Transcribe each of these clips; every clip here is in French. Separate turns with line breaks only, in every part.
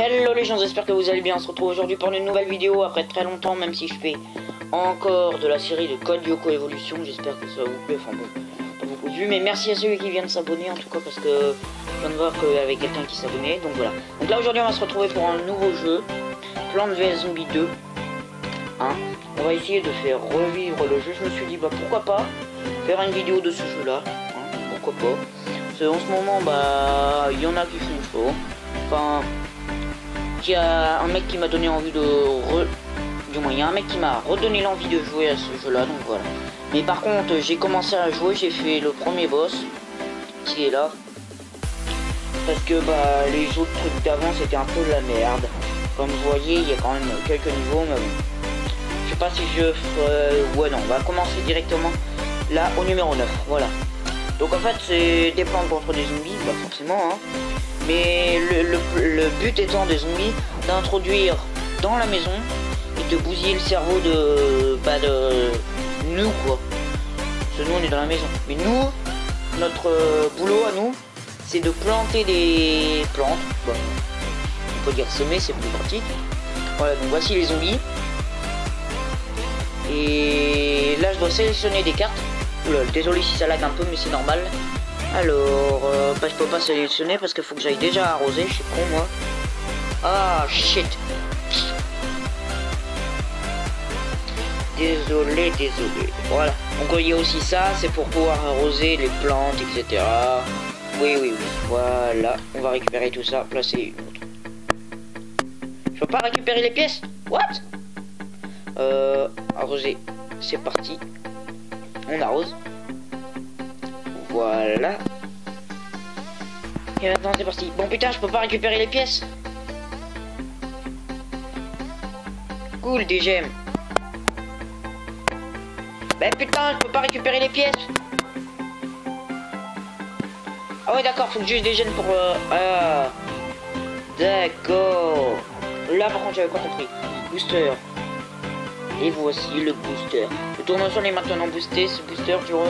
Hello les gens, j'espère que vous allez bien. On se retrouve aujourd'hui pour une nouvelle vidéo après très longtemps, même si je fais encore de la série de Code Lyoko Evolution. J'espère que ça vous plaît, enfin bon, pas beaucoup de vues, mais merci à celui qui vient de s'abonner en tout cas, parce que je viens de voir qu'il y avait quelqu'un qui s'abonnait, donc voilà. Donc là aujourd'hui on va se retrouver pour un nouveau jeu, Plants vs Zombies 2. Hein, on va essayer de faire revivre le jeu. Je me suis dit bah pourquoi pas faire une vidéo de ce jeu là, hein, pourquoi pas. Parce qu'en ce moment bah il y en a qui font chaud. Enfin, il y a un mec qui m'a donné envie de du moins il y a un mec qui m'a redonné l'envie de jouer à ce jeu là, donc voilà. Mais par contre j'ai commencé à jouer, j'ai fait le premier boss qui est là, parce que bah les autres trucs d'avant c'était un peu de la merde. Comme vous voyez il y a quand même quelques niveaux, mais bon, je sais pas si je ouais non, on va commencer directement là au numéro 9, voilà. Donc en fait c'est des plantes contre des zombies, pas forcément hein. Mais le but étant des zombies d'introduire dans la maison et de bousiller le cerveau de nous quoi. Parce que nous on est dans la maison. Mais nous, notre boulot à nous, c'est de planter des plantes. Bon, on peut dire semer, c'est plus pratique. Voilà, donc voici les zombies. Et là je dois sélectionner des cartes. Oula, désolé si ça lag un peu mais c'est normal. Alors, bah, je peux pas sélectionner parce qu'il faut que j'aille déjà arroser, je suis con moi. Ah shit. Désolé. Voilà. Donc il y a aussi ça, c'est pour pouvoir arroser les plantes, etc. Oui. Voilà. On va récupérer tout ça, placer une autre. Je peux pas récupérer les pièces. What? Arroser. C'est parti. On arrose. Voilà. Et maintenant c'est parti. Bon putain, je peux pas récupérer les pièces. Cool, des gemmes. Ben putain, je peux pas récupérer les pièces. Ah ouais d'accord, faut que j'use des gemmes pour... Ah. D'accord. Là par contre j'avais pas compris. Booster. Et voici le booster. Le tournesol est maintenant boosté. Ce booster dure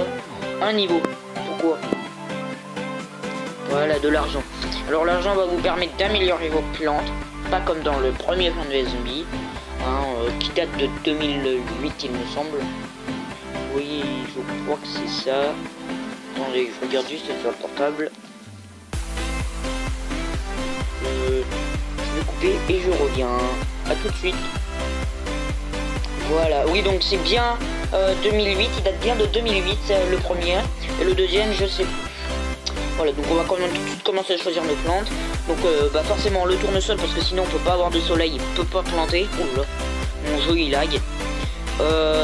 un niveau. Pourquoi? Voilà, de l'argent. Alors l'argent va vous permettre d'améliorer vos plantes, pas comme dans le premier Plants vs Zombies, hein, qui date de 2008 il me semble. Oui, je crois que c'est ça. Attendez, je regarde juste sur le portable. Je vais couper et je reviens. À tout de suite. Voilà, oui donc c'est bien 2008, il date bien de 2008, c'est le premier. Et le deuxième, je sais plus. Voilà, donc on va quand même tout de suite commencer à choisir nos plantes. Donc bah forcément le tournesol, parce que sinon on peut pas avoir de soleil, il peut pas planter. Oh là, mon jeu il lag.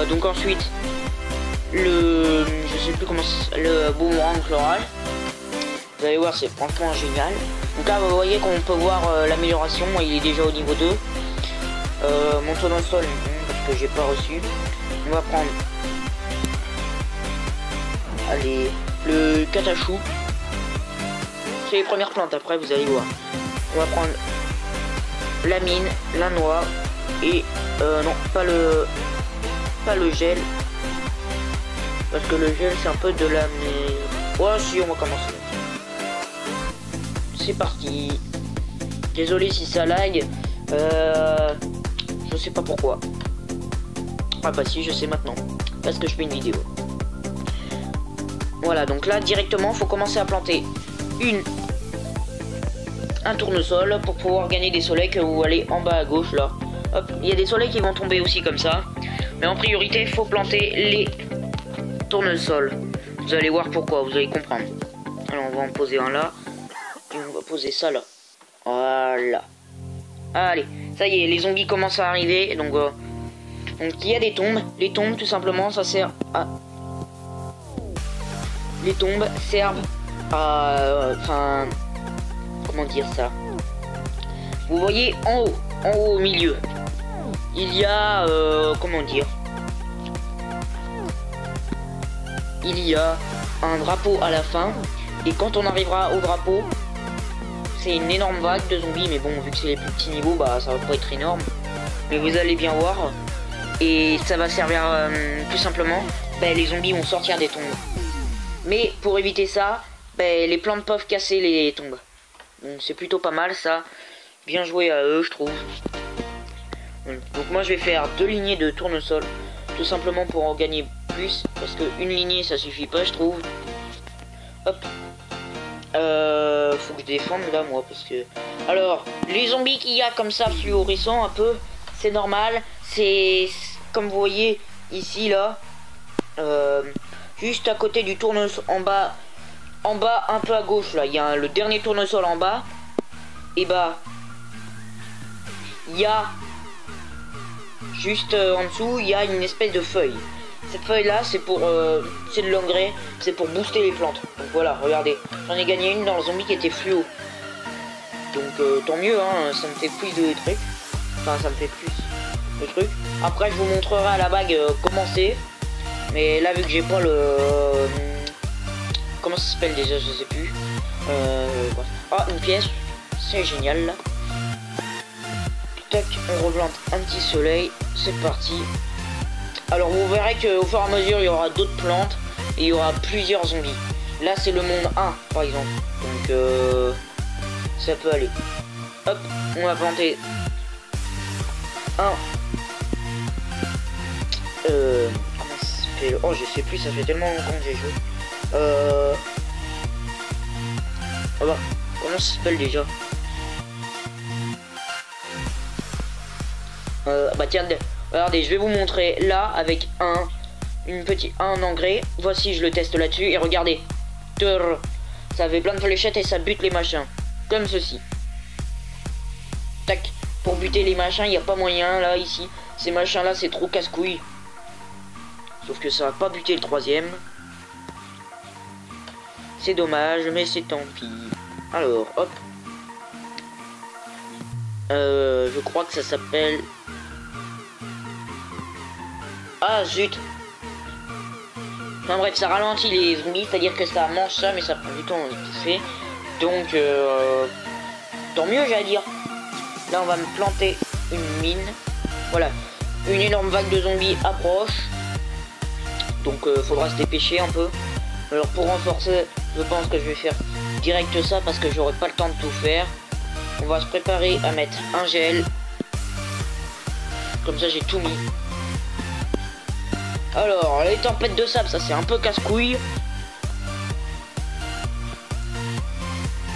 Donc ensuite, je sais plus comment le boomerang floral. Vous allez voir, c'est franchement génial. Donc là vous voyez qu'on peut voir l'amélioration, il est déjà au niveau 2. Mon tournesol, parce que j'ai pas reçu. On va prendre, allez, le catachou. C'est les premières plantes, après vous allez voir. On va prendre la mine, la noix et non, pas le gel, parce que le gel c'est un peu de la merde. Ouais si, on va commencer. C'est parti. Désolé si ça lag. Je sais pas pourquoi. Ah bah si, je sais maintenant, parce que je fais une vidéo. Voilà, donc là directement faut commencer à planter un tournesol pour pouvoir gagner des soleils, que vous voyez en bas à gauche là. Hop, il y a des soleils qui vont tomber aussi comme ça. Mais en priorité, il faut planter les tournesols. Vous allez voir pourquoi, vous allez comprendre. Alors on va en poser un là. Et on va poser ça là. Voilà. Allez, ça y est, les zombies commencent à arriver. Donc il y a des tombes. Les tombes, tout simplement, ça sert à... Les tombes servent à... Enfin... Comment dire ça? Vous voyez en haut au milieu, il y a... comment dire? Il y a un drapeau à la fin. Et quand on arrivera au drapeau, c'est une énorme vague de zombies. Mais bon, vu que c'est les plus petits niveaux, bah ça va pas être énorme. Mais vous allez bien voir. Et ça va servir tout simplement, bah, les zombies vont sortir des tombes. Mais pour éviter ça, bah, les plantes peuvent casser les tombes. Donc c'est plutôt pas mal ça. Bien joué à eux, je trouve. Donc moi je vais faire 2 lignées de tournesol. Tout simplement pour en gagner plus. Parce que une lignée ça suffit pas, je trouve. Hop. Faut que je défende là moi parce que... Alors, les zombies qu'il y a comme ça fluorescents un peu, c'est normal. C'est comme vous voyez ici là. Juste à côté du tournesol en bas un peu à gauche là, il y a le dernier tournesol en bas. Et bah, il y a juste en dessous, il y a une espèce de feuille. Cette feuille là, c'est pour c'est de l'engrais, c'est pour booster les plantes. Donc voilà, regardez, j'en ai gagné une dans le zombie qui était fluo. Donc tant mieux, hein, ça me fait plus de trucs. Enfin, ça me fait plus de trucs. Après, je vous montrerai à la bague comment c'est. Mais là, vu que j'ai pas le... comment ça s'appelle déjà, je sais plus. Ah, une pièce. C'est génial, là. Tac, on replante un petit soleil. C'est parti. Alors, vous verrez qu'au fur et à mesure, il y aura d'autres plantes. Et il y aura plusieurs zombies. Là, c'est le monde 1, par exemple. Donc, ça peut aller. Hop, on va planter un... oh, je sais plus, ça fait tellement longtemps que j'ai joué. Oh bah, comment ça s'appelle déjà? Bah tiens, regardez, je vais vous montrer là avec un engrais. Voici, je le teste là-dessus et regardez. Ça fait plein de fléchettes et ça bute les machins. Comme ceci. Tac. Pour buter les machins, il n'y a pas moyen là, ici. Ces machins là, c'est trop casse-couille. Sauf que ça va pas buter le troisième. C'est dommage, mais c'est tant pis. Alors, hop. Je crois que ça s'appelle... Ah, zut. Enfin bref, ça ralentit les zombies, c'est-à-dire que ça mange ça, mais ça prend du temps à étouffer. Donc, tant mieux, j'allais dire. Là, on va me planter une mine. Voilà. Une énorme vague de zombies approche. Donc, faudra se dépêcher un peu. Alors, pour renforcer, je pense que je vais faire direct ça parce que j'aurai pas le temps de tout faire. On va se préparer à mettre un gel. Comme ça, j'ai tout mis. Alors, les tempêtes de sable, ça c'est un peu casse-couille.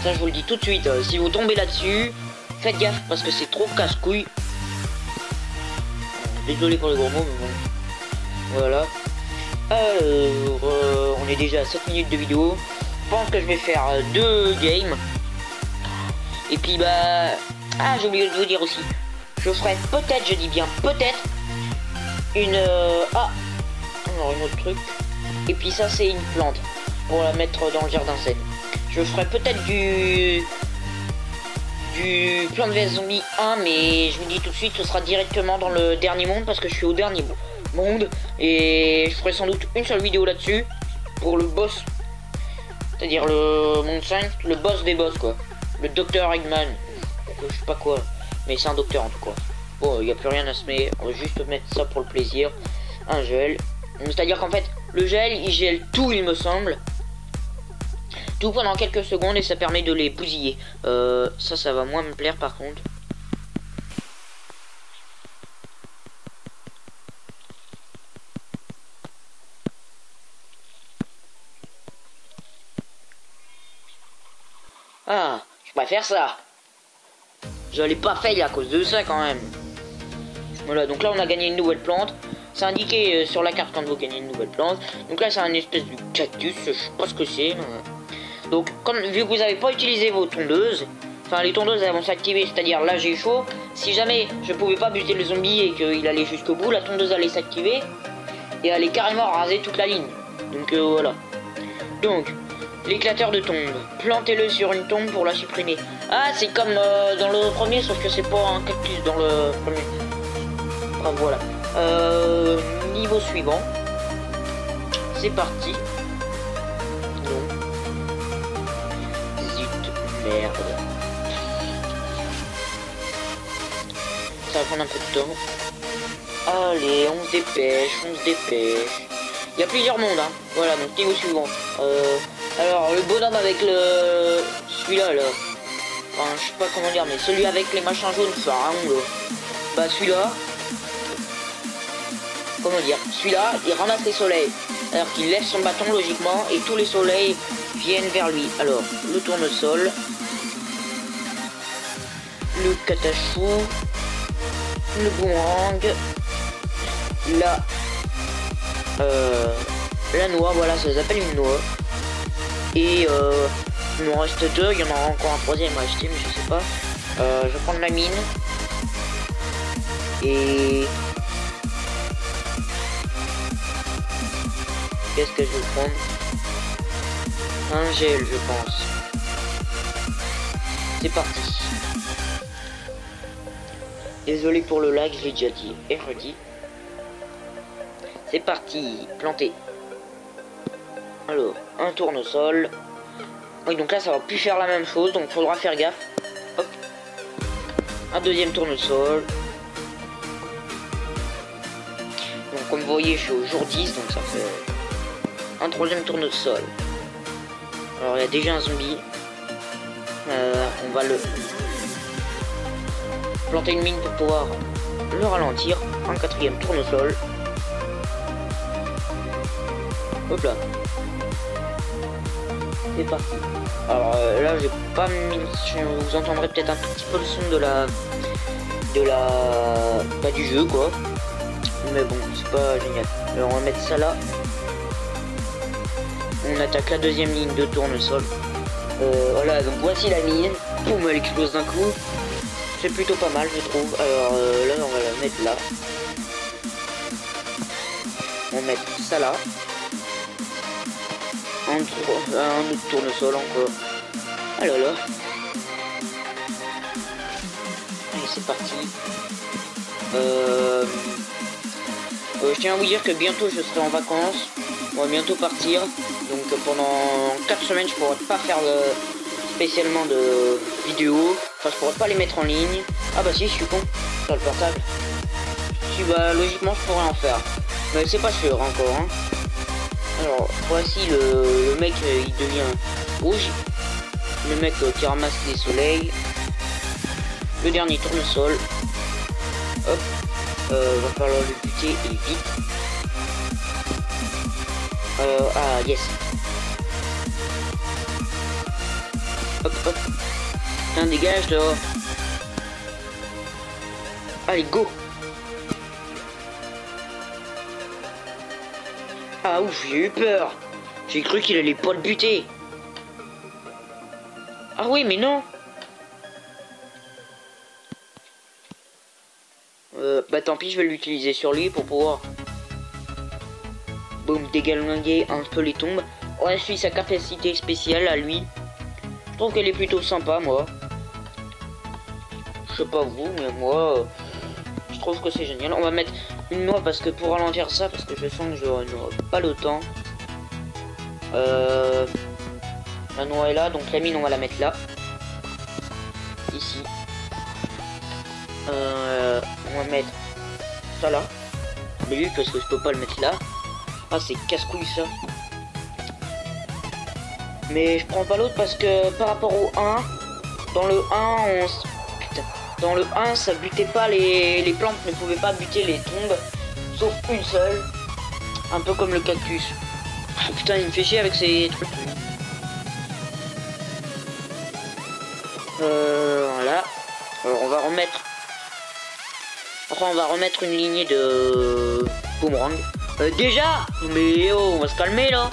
Ça, je vous le dis tout de suite. Si vous tombez là-dessus, faites gaffe parce que c'est trop casse-couille. Désolé pour les gros mots, mais bon. Voilà. Alors, on est déjà à 7 minutes de vidéo. Je pense que je vais faire 2 games. Et puis, bah... Ah, j'ai oublié de vous dire aussi. Je ferai peut-être, je dis bien peut-être, une... Ah, alors un autre truc. Et puis ça, c'est une plante pour la mettre dans le jardin scène. Je ferai peut-être du Plante vs Zombie 1, mais je vous dis tout de suite, ce sera directement dans le dernier monde parce que je suis au dernier monde. Et je ferai sans doute une seule vidéo là-dessus pour le boss. C'est-à-dire le monde 5, le boss des boss, quoi. Le docteur Eggman. Je sais pas quoi, mais c'est un docteur en tout cas. Bon, il n'y a plus rien à se mettre, on va juste mettre ça pour le plaisir. Un gel. C'est-à-dire qu'en fait, le gel, il gèle tout, il me semble. Tout pendant quelques secondes et ça permet de les bousiller. Ça va moins me plaire par contre. Ah, je préfère ça. Je l'ai pas fait à cause de ça quand même. Voilà, donc là on a gagné une nouvelle plante. C'est indiqué sur la carte quand vous gagnez une nouvelle plante. Donc là c'est un espèce de cactus, je sais pas ce que c'est. Donc comme vu que vous n'avez pas utilisé vos tondeuses, enfin les tondeuses elles vont s'activer, c'est-à-dire là j'ai chaud. Si jamais je pouvais pas buter le zombie et qu'il allait jusqu'au bout, la tondeuse allait s'activer et allait carrément raser toute la ligne. Donc voilà. Donc l'éclateur de tombe, plantez-le sur une tombe pour la supprimer. Ah, c'est comme dans le premier, sauf que c'est pas un cactus dans le premier. Ah, voilà. Niveau suivant. C'est parti. Non. Zut, merde. Ça va prendre un peu de temps. Allez, on se dépêche, on se dépêche. Il y a plusieurs mondes, hein. Voilà, donc niveau suivant. Alors, le bonhomme avec le... celui-là, là. Enfin, je sais pas comment dire, mais celui avec les machins jaunes, enfin, bah celui-là, comment dire, celui-là, il ramasse les soleils. Alors qu'il lève son bâton logiquement et tous les soleils viennent vers lui. Alors, le tournesol, le catachou, le boomerang, la noix, voilà, ça s'appelle une noix. Et il m'en reste deux, il y en aura encore un troisième à acheter, mais je sais pas. Je vais prendre la mine. Et qu'est-ce que je vais prendre? Un gel, je pense. C'est parti. Désolé pour le lag, je l'ai déjà dit et redit. C'est parti, planter. Alors, un tournesol. Oui, donc là, ça va plus faire la même chose, donc faudra faire gaffe. Hop. Un deuxième tournesol. Donc, comme vous voyez, je suis au jour 10, donc ça fait un troisième tournesol. Alors, il y a déjà un zombie. On va le planter une mine pour pouvoir le ralentir. Un quatrième tournesol. Hop là. C'est parti. Alors là, j'ai pas mis. Vous entendrez peut-être un tout petit peu le son pas du jeu quoi. Mais bon, c'est pas génial. Alors on va mettre ça là. On attaque la deuxième ligne de tournesol. Voilà, donc voici la mine. Boum, elle explose d'un coup. C'est plutôt pas mal, je trouve. Alors là, on va la mettre là. On va mettre ça là. Un autre tournesol encore. Ah là là. Allez, c'est parti. Je tiens à vous dire que bientôt je serai en vacances. On va bientôt partir. Donc pendant 4 semaines je pourrai pas faire spécialement de vidéos. Enfin je pourrais pas les mettre en ligne. Ah bah si, je suis con. Sur le portable. Si bah logiquement je pourrais en faire. Mais c'est pas sûr encore hein. Alors voici le mec, il devient rouge. Le mec qui ramasse les soleils. Le dernier tournesol. Hop. Va falloir le buter et vite. Ah yes. Hop hop. Putain, dégage là. Allez go. Ah ouf, j'ai eu peur. J'ai cru qu'il allait pas le buter. Ah oui, mais non. Bah tant pis, je vais l'utiliser sur lui pour pouvoir... Boum, dégalinguer un peu les tombes. Ouais, je suis sa capacité spéciale à lui. Je trouve qu'elle est plutôt sympa, moi. Je sais pas vous, mais moi... je trouve que c'est génial. On va mettre une noix parce que pour ralentir ça, parce que je sens que je n'aurai pas le temps. La noix est là, donc la mine on va la mettre là. Ici. On va mettre ça là. Mais lui parce que je peux pas le mettre là. Ah c'est casse-couille ça. Mais je prends pas l'autre parce que par rapport au 1, dans le 1 dans le 1 ça butait pas les plantes ne pouvaient pas buter les tombes. Sauf une seule. Un peu comme le cactus. Oh, putain il me fait chier avec ces trucs. Voilà. Alors on va remettre. Enfin on va remettre une lignée de boomerang. Déjà. Mais oh on va se calmer là.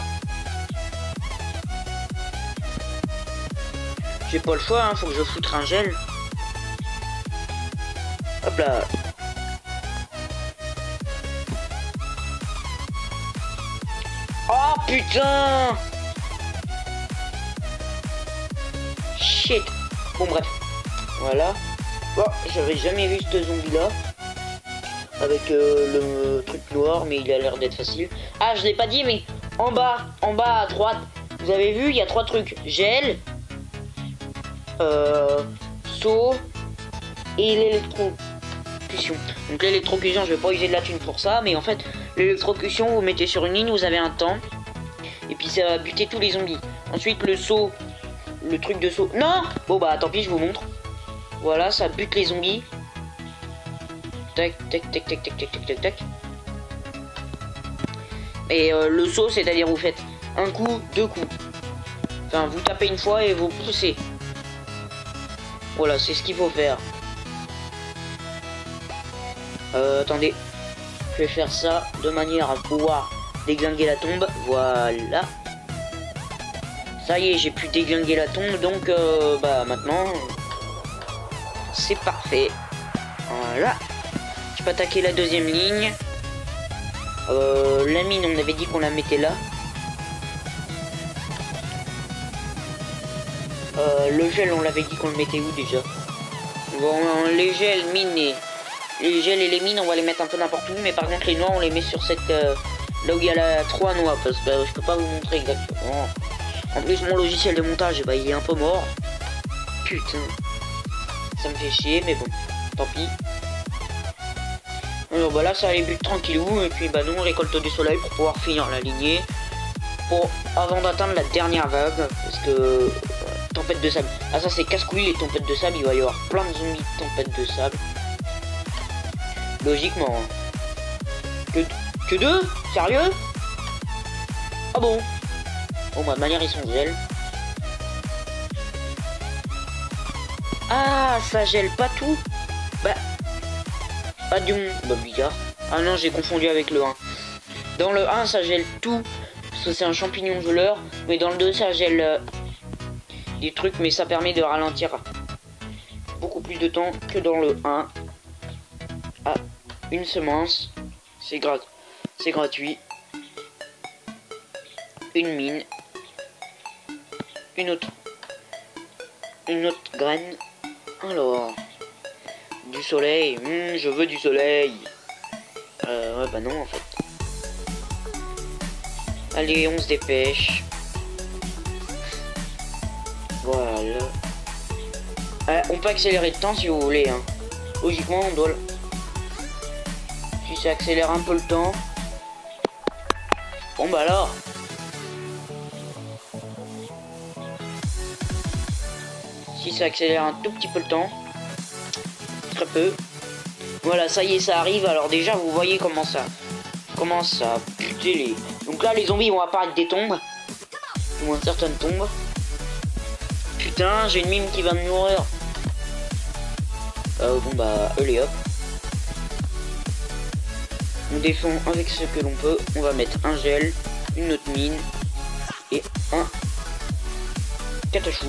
J'ai pas le choix, hein, faut que je foutre un gel. Hop là. Oh putain. Shit. Bon bref. Voilà. Bon, j'avais jamais vu ce zombie là. Avec le truc noir, mais il a l'air d'être facile. Ah, je l'ai pas dit, mais en bas à droite, vous avez vu, il y a 3 trucs. Gel, saut et l'électrocution. Donc l'électrocution, je vais pas user de la thune pour ça, mais en fait, l'électrocution, vous mettez sur une ligne, vous avez un temps. Et puis ça va buter tous les zombies. Ensuite, le saut, le truc de saut. Non. Bon bah tant pis, je vous montre. Voilà, ça bute les zombies. Tac, tac, tac, tac, tac, tac, tac, tac, tac. Et le saut, c'est-à-dire vous faites un coup, deux coups. Enfin, vous tapez une fois et vous poussez. Voilà, c'est ce qu'il faut faire. Attendez. Je vais faire ça de manière à pouvoir déglinguer la tombe. Voilà. Ça y est, j'ai pu déglinguer la tombe. Donc, bah maintenant, c'est parfait. Voilà. Je peux attaquer la deuxième ligne. La mine, on avait dit qu'on la mettait là. Le gel, on l'avait dit qu'on le mettait où déjà? Bon, les gels, mines et... Les gels et les mines, on va les mettre un peu n'importe où. Mais par contre, les noix, on les met sur cette... là où il y a la 3 noix. Parce que je peux pas vous montrer exactement. En plus, mon logiciel de montage, bah, il est un peu mort. Putain. Ça me fait chier, mais bon. Tant pis. Alors bah là, ça les bute tranquillou. Et puis bah nous, on récolte du soleil pour pouvoir finir la lignée. Avant d'atteindre la dernière vague. Parce que... tempête de sable. Ah ça, c'est casse-couille les tempêtes de sable. Il va y avoir plein de zombies de tempêtes de sable. Logiquement. Hein. Que deux? Sérieux? Ah bon? Bon bah de manière ils sont gel. Ah ça gèle pas tout? Bah. Pas du monde. Bah bizarre. Ah non, j'ai confondu avec le 1. Dans le 1 ça gèle tout. Parce que c'est un champignon geleur. Mais dans le 2 ça gèle des trucs, mais ça permet de ralentir beaucoup plus de temps que dans le 1. Ah, une semence. C'est gratuit. Une mine. Une autre graine. Alors, du soleil. Je veux du soleil. Ouais, bah non en fait. Allez, on se dépêche. Voilà. On peut accélérer le temps si vous voulez. Hein. Logiquement, on doit... Si ça accélère un peu le temps... Bon bah alors... Si ça accélère un tout petit peu le temps... Très peu... Voilà, ça y est, ça arrive. Alors déjà, vous voyez comment ça... Commence à buter les... Donc là, les zombies vont apparaître des tombes. Du moins certaines tombes. Putain, j'ai une mime qui va me mourir. Bon bah, allez hop. On défend avec ce que l'on peut. On va mettre un gel, une autre mine et un catachou.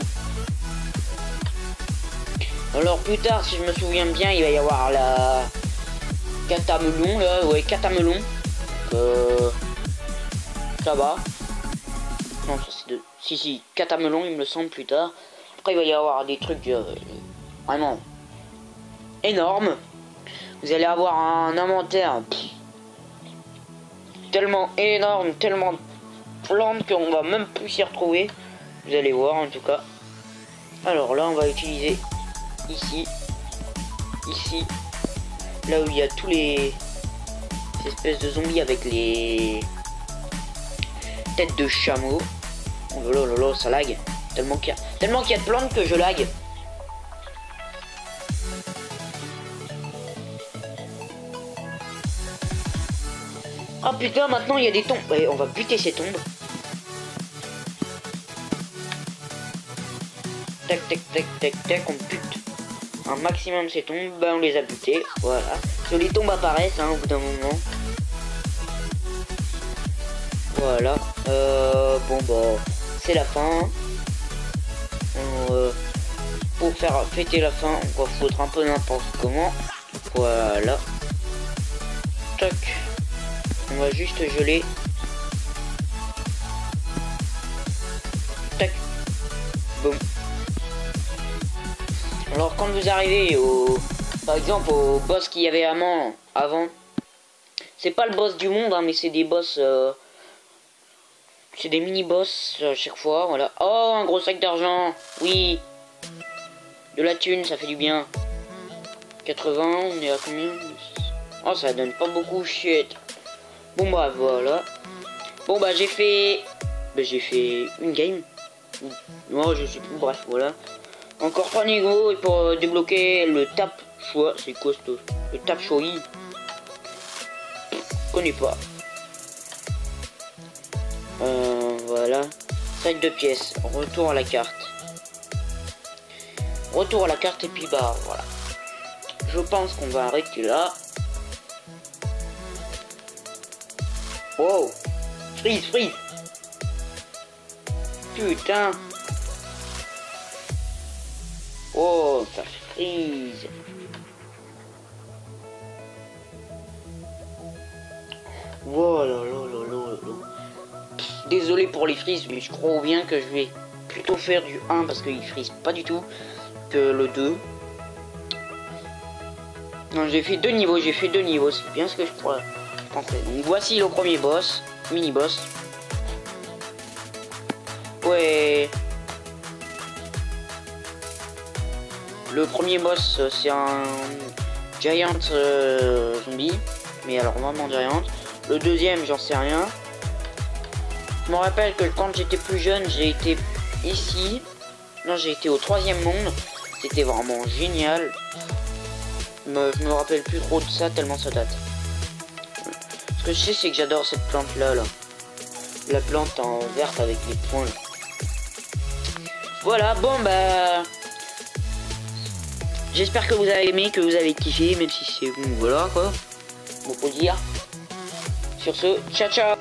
Alors plus tard, si je me souviens bien, il va y avoir la catamelon là, ouais, catamelon. Ça va. Non, ça c'est de... Si, catamelon, il me semble plus tard. Après, il va y avoir des trucs vraiment énormes. Vous allez avoir un inventaire tellement énorme, tellement plantes qu'on va même plus s'y retrouver. Vous allez voir en tout cas. Alors là, on va utiliser ici, là où il y a tous les espèces de zombies avec les têtes de chameau. Oh là là là, ça lag. Tellement qu'il y a de plantes que je lag. Ah putain, maintenant il y a des tombes. Ouais, on va buter ces tombes. Tac, tac, tac, tac, tac, on bute un maximum ces tombes. Ben on les a butées, voilà. Que les tombes apparaissent hein, au bout d'un moment. Voilà. Bon bah, c'est la fin. Pour faire fêter la fin, on va foutre un peu n'importe comment. Voilà. Toc. On va juste geler. Tac. Boum. Alors quand vous arrivez au... Par exemple au boss qu'il y avait avant. C'est pas le boss du monde hein, mais c'est des boss... C'est des mini-boss à chaque fois, voilà. Oh, un gros sac d'argent. Oui. De la thune, ça fait du bien. 80, on est à combien? Oh, ça donne pas beaucoup, shit. Bon, bah, voilà. Bon, bah, j'ai fait une game. Moi je sais plus, bref voilà. Encore 3 niveaux et pour débloquer le tape choix, c'est quoi ce le tape choix? Je connais pas. Voilà. 5 de pièces. Retour à la carte. Retour à la carte et puis bah voilà. Je pense qu'on va arrêter là. Wow. Freeze, freeze. Putain. Oh, ça freeze. Oh là là là là là. Désolé pour les frises, mais je crois bien que je vais plutôt faire du 1 parce qu'il frise pas du tout que le 2. Non, j'ai fait 2 niveaux, c'est bien ce que je crois. Donc voici le premier boss, mini-boss. Ouais. Le premier boss, c'est un giant zombie, mais alors vraiment giant. Le deuxième, j'en sais rien. Je me rappelle que quand j'étais plus jeune, j'ai été ici. Non, j'ai été au 3e monde. C'était vraiment génial. Je me rappelle plus trop de ça, tellement ça date. Ce que je sais, c'est que j'adore cette plante-là. Là. La plante en verte avec les points. Là. Voilà, bon bah... J'espère que vous avez aimé, que vous avez kiffé, même si c'est bon, voilà quoi. Bon, faut dire. Sur ce, ciao ciao.